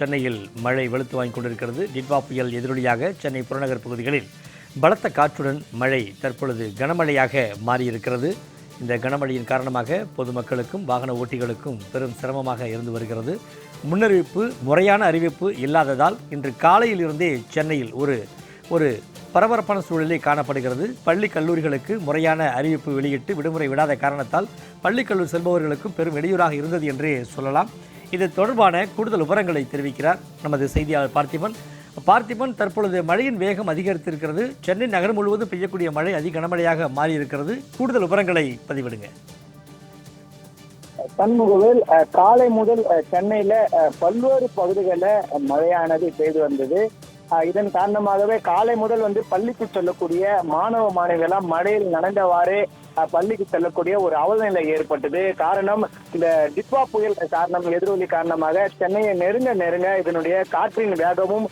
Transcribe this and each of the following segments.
சென்னையில் மழை வெளுத்து வாங்கிக் கொண்டிருக்கிறது. டிட்வா புயல் எதிரொலியாக சென்னை புறநகர் பகுதிகளில் பலத்த காற்றுடன் மழை தற்பொழுது கனமழையாக மாறியிருக்கிறது. இந்த கனமழையின் காரணமாக பொதுமக்களுக்கும் வாகன ஓட்டிகளுக்கும் பெரும் சிரமமாக இருந்து வருகிறது. முறையான அறிவிப்பு இல்லாததால் இன்று காலையிலிருந்தே சென்னையில் ஒரு பரபரப்பான சூழலே காணப்படுகிறது. பள்ளி கல்லூரிகளுக்கு முறையான அறிவிப்பு வெளியிட்டு விடுமுறை விடாத காரணத்தால் பள்ளி கல்லூரி செல்பவர்களுக்கும் பெரும் இடையூறாக இருந்தது என்றே சொல்லலாம். இது தொடர்பான கூடுதல் விவரங்களை தெரிவிக்கிறார் நமது செய்தியாளர் பார்த்திபன். தற்பொழுது மழையின் வேகம் அதிகரித்திருக்கிறது. சென்னை நகரம் முழுவதும் பெய்யக்கூடிய மழை கனமழையாக மாறியிருக்கிறது. கூடுதல் விவரங்களை பதிவிடுங்க. சண்முகவேல், காலை முதல் சென்னையில பல்வேறு பகுதிகளில் மழையானது பெய்து வந்தது. இதன் காரணமாகவே காலை முதல் பள்ளிக்கு செல்லக்கூடிய மாணவ மாணவிகளாம் மழையில் நனைந்தவாறே பள்ளிக்கு செல்லக்கூடிய ஒரு அவலநிலை ஏற்பட்டது. காரணம், இந்த டிட்வா புயல் எதிரொலி காரணமாக சென்னையை நெருங்க இதனுடைய காற்றின் வேகமும்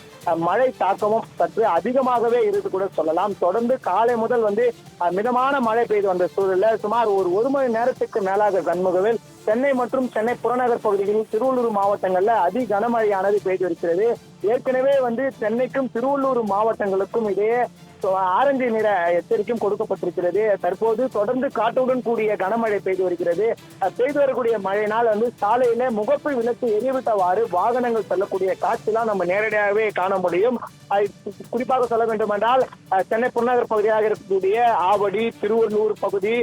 மழை தாக்கமும் சற்று அதிகமாகவே இருந்து கூட சொல்லலாம். தொடர்ந்து காலை முதல் மிதமான மழை பெய்து வந்த சூழலில் சுமார் ஒரு மணி நேரத்துக்கு மேலாக சண்முகவேல் சென்னை மற்றும் சென்னை புறநகர் பகுதிகளில் திருவள்ளூர் மாவட்டங்கள்ல கனமழையானது பெய்து வருகிறது. ஏற்கனவே சென்னைக்கும் திருவள்ளூர் மாவட்டங்களுக்கும் இடையே ஆரஞ்சு நிற எச்சரிக்கையும் கொடுக்கப்பட்டிருக்கிறது. தற்போது தொடர்ந்து காற்றுடன் கூடிய கனமழை பெய்து வருகிறது. பெய்து வரக்கூடிய மழையினால் சாலையில முகப்பு விளக்கு எரிவிட்டவாறு வாகனங்கள் செல்லக்கூடிய காட்சியெல்லாம் நம்ம நேரடியாகவே காண முடியும். குறிப்பாக சொல்ல வேண்டும் என்றால், சென்னை புறநகர் பகுதியாக இருக்கக்கூடிய ஆவடி, திருவள்ளூர் பகுதி,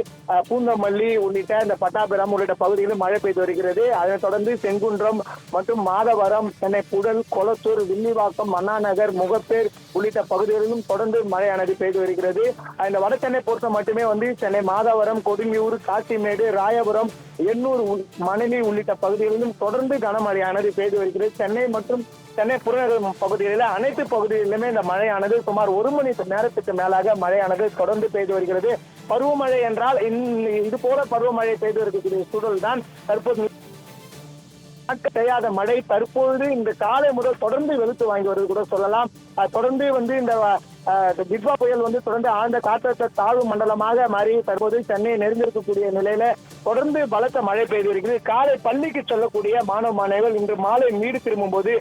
பூந்தமல்லி உள்ளிட்ட இந்த பட்டாபிராம் உள்ளிட்ட பகுதிகளில் மழை பெய்து வருகிறது. அதனைத் தொடர்ந்து செங்குன்றம் மற்றும் மாதவரம், சென்னை புழல், கொளத்தூர், வில்லிவாக்கம், அண்ணாநகர், முகப்பேர் உள்ளிட்ட பகுதிகளிலும் தொடர்ந்து மழையானது பெய்து வருகிறது. இந்த வட சென்னை பொறுத்த மட்டுமே சென்னை மாதவரம், கொடுங்கியூர், காசிமேடு, ராயபுரம், எண்ணூர், மணலி உள்ளிட்ட பகுதிகளிலும் தொடர்ந்து கனமழையானது பெய்து வருகிறது. சென்னை மற்றும் சென்னை புறநகர் பகுதிகளில் அனைத்து பகுதிகளிலுமே இந்த மழையானது சுமார் ஒரு மணி நேரத்துக்கு மேலாக மழையானது தொடர்ந்து பெய்து வருகிறது. பருவமழை என்றால் இது போல பருவமழை பெய்து இருக்கக்கூடிய சூழல் தான் தற்போது பெய்யாத மழை தற்பொழுது இந்த காலை முதல் தொடர்ந்து வெளுத்து வாங்கி வருவது கூட சொல்லலாம். தொடர்ந்து இந்த டிட்வா புயல் தொடர்ந்து ஆழ்ந்த காற்றழுத்த தாழ்வு மண்டலமாக மாறி தற்போது சென்னையை நெருங்கிருக்கக்கூடிய நிலையில தொடர்ந்து பலத்த மழை பெய்து வருகிறது. காலை பள்ளிக்கு செல்லக்கூடிய மாணவ மாணவிகள் இன்று மாலை வீடு திரும்பும் போது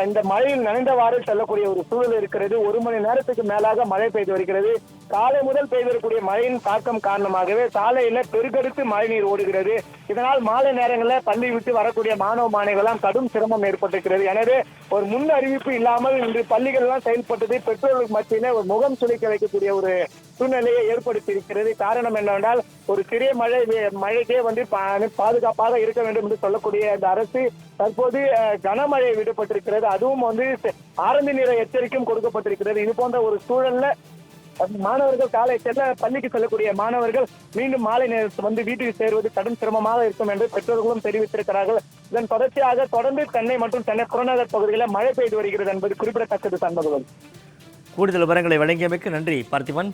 இந்த மழையில் நனைந்தவாறு செல்லக்கூடிய ஒரு சூழல் இருக்கிறது. ஒரு மணி நேரத்துக்கு மேலாக மழை பெய்து வருகிறது. காலை முதல் பெய்து வரக்கூடிய மழையின் தாக்கம் காரணமாகவே சாலையில பெருக்கெடுத்து மழைநீர் ஓடுகிறது. இதனால் மாலை நேரங்களில் பள்ளி விட்டு வரக்கூடிய மாணவ மாணவிகளாம் கடும் சிரமம் ஏற்பட்டிருக்கிறது. எனவே ஒரு முன் அறிவிப்பு இல்லாமல் இன்று பள்ளிகள் எல்லாம் செயல்பட்டது பெற்றோர்களுக்கு மத்தியில ஒரு முகம் சுளிக்க வைக்கக்கூடிய ஒரு சூழ்நிலையை ஏற்படுத்தி இருக்கிறது. காரணம் என்னவென்றால், ஒரு சிறிய மழைக்கே பாதுகாப்பாக இருக்க வேண்டும் என்று சொல்லக்கூடிய இந்த அரசு தற்போது கனமழை விடப்பட்டிருக்கிறது. அதுவும் ஆரஞ்சு நிற எச்சரிக்கையும் கொடுக்கப்பட்டிருக்கிறது. இது போன்ற ஒரு சூழல்ல மாணவர்கள் காலை பள்ளிக்கு செல்லக்கூடிய மாணவர்கள் மீண்டும் மாலை நேரத்தில் வீட்டுக்கு சேருவது கடும் சிரமமாக இருக்கும் என்று பெற்றோர்களும் தெரிவித்திருக்கிறார்கள். இதன் தொடர்ச்சியாக தொடர்ந்து சென்னை மற்றும் சென்னை புறநகர் பகுதிகளில் மழை பெய்து வருகிறது என்பது குறிப்பிடத்தக்கது. சண்முகம், கூடுதல் விவரங்களை வழங்கியமைக்கு நன்றி பார்த்திபன்.